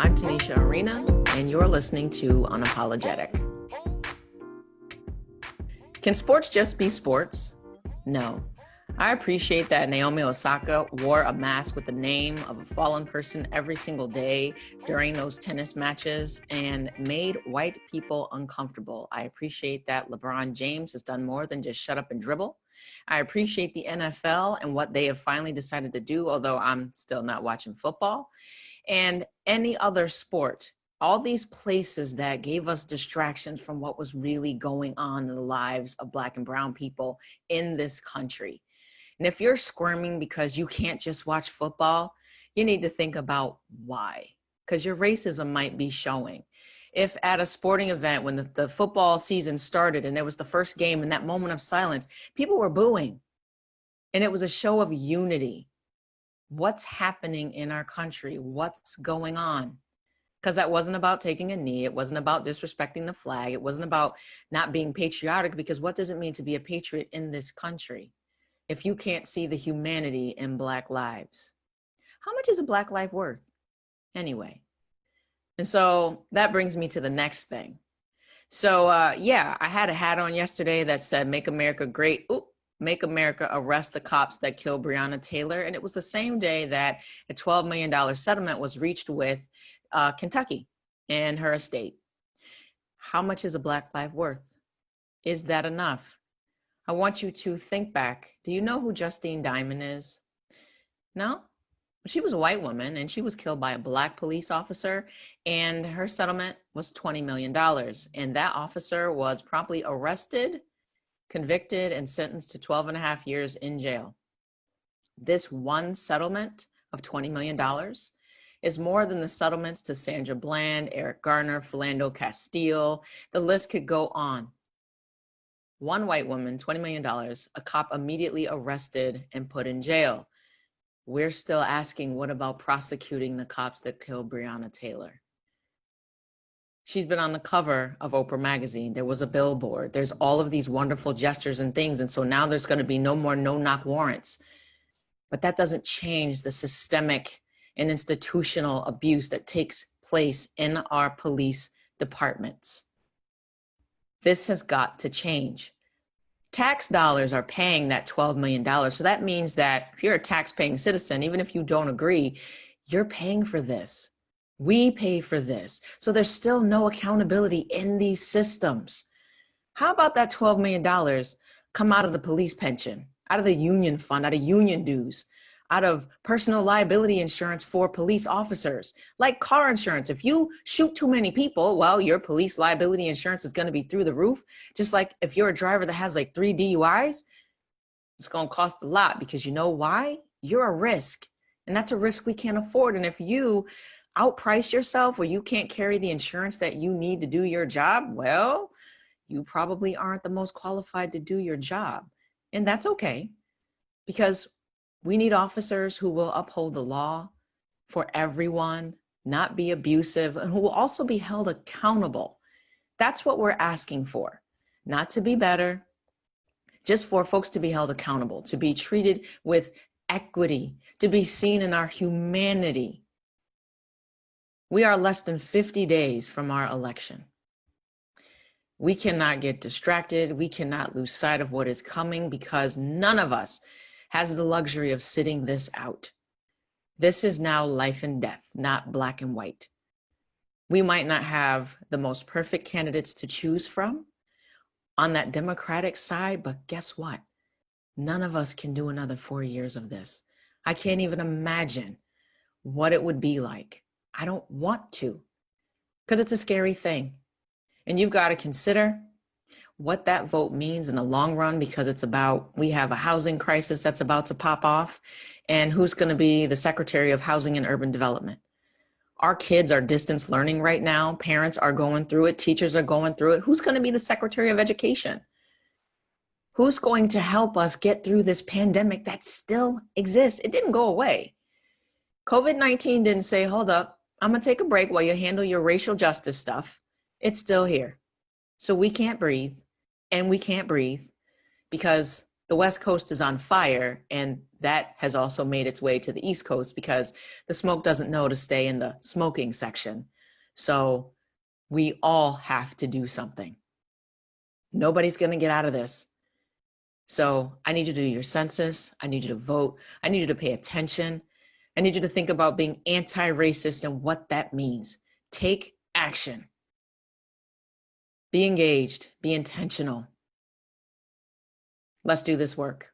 I'm Tanisha Arena, and you're listening to Unapologetic. Can sports just be sports? No. I appreciate that Naomi Osaka wore a mask with the name of a fallen person every single day during those tennis matches and made white people uncomfortable. I appreciate that LeBron James has done more than just shut up and dribble. I appreciate the NFL and what they have finally decided to do, although I'm still not watching football. And any other sport, all these places that gave us distractions from what was really going on in the lives of Black and brown people in this country. And if you're squirming because you can't just watch football, you need to think about why, because your racism might be showing. If at a sporting event, when the football season started and it was the first game, in that moment of silence, people were booing and it was a show of unity. What's happening in our country? What's going on? Because that wasn't about taking a knee. It wasn't about disrespecting the flag. It wasn't about not being patriotic, because what does it mean to be a patriot in this country if you can't see the humanity in Black lives? How much is a Black life worth anyway? And so that brings me to the next thing. So yeah, I had a hat on yesterday that said, "Make America Great." Ooh, make America arrest the cops that killed Breonna Taylor. And it was the same day that a $12 million settlement was reached with Kentucky and her estate. How much is a Black life worth? Is that enough? I want you to think back. Do you know who Justine Diamond is? No? She was a white woman and she was killed by a Black police officer, and her settlement was $20 million. And that officer was promptly arrested, convicted, and sentenced to 12 and a half years in jail. This one settlement of $20 million is more than the settlements to Sandra Bland, Eric Garner, Philando Castile. The list could go on. One white woman, $20 million, a cop immediately arrested and put in jail. We're still asking, what about prosecuting the cops that killed Breonna Taylor? She's been on the cover of Oprah magazine. There was a billboard. There's all of these wonderful gestures and things. And so now there's going to be no more no-knock warrants. But that doesn't change the systemic and institutional abuse that takes place in our police departments. This has got to change. Tax dollars are paying that $12 million. So that means that if you're a tax-paying citizen, even if you don't agree, you're paying for this. We pay for this. So there's still no accountability in these systems. How about that $12 million come out of the police pension, out of the union fund, out of union dues, out of personal liability insurance for police officers, like car insurance? If you shoot too many people, well, your police liability insurance is going to be through the roof. Just like if you're a driver that has like 3 DUIs, it's going to cost a lot, because you know why? You're a risk, and that's a risk we can't afford. And if you outprice yourself or you can't carry the insurance that you need to do your job, well, you probably aren't the most qualified to do your job. And that's okay, because we need officers who will uphold the law for everyone, not be abusive, and who will also be held accountable. That's what we're asking for. Not to be better, just for folks to be held accountable, to be treated with equity, to be seen in our humanity. We are less than 50 days from our election. We cannot get distracted. We cannot lose sight of what is coming, because none of us has the luxury of sitting this out. This is now life and death, not black and white. We might not have the most perfect candidates to choose from on that Democratic side, but guess what? None of us can do another 4 years of this. I can't even imagine what it would be like. I don't want to, because it's a scary thing. And you've got to consider what that vote means in the long run, because it's about, we have a housing crisis that's about to pop off, and who's going to be the Secretary of Housing and Urban Development? Our kids are distance learning right now. Parents are going through it. Teachers are going through it. Who's going to be the Secretary of Education? Who's going to help us get through this pandemic that still exists? It didn't go away. COVID-19 didn't say, hold up, I'm going to take a break while you handle your racial justice stuff. It's still here. So we can't breathe, and we can't breathe because the West Coast is on fire, and that has also made its way to the East Coast because the smoke doesn't know to stay in the smoking section. So we all have to do something. Nobody's going to get out of this. So I need you to do your census. I need you to vote. I need you to pay attention. I need you to think about being anti-racist and what that means. Take action. Be engaged. Be intentional. Let's do this work.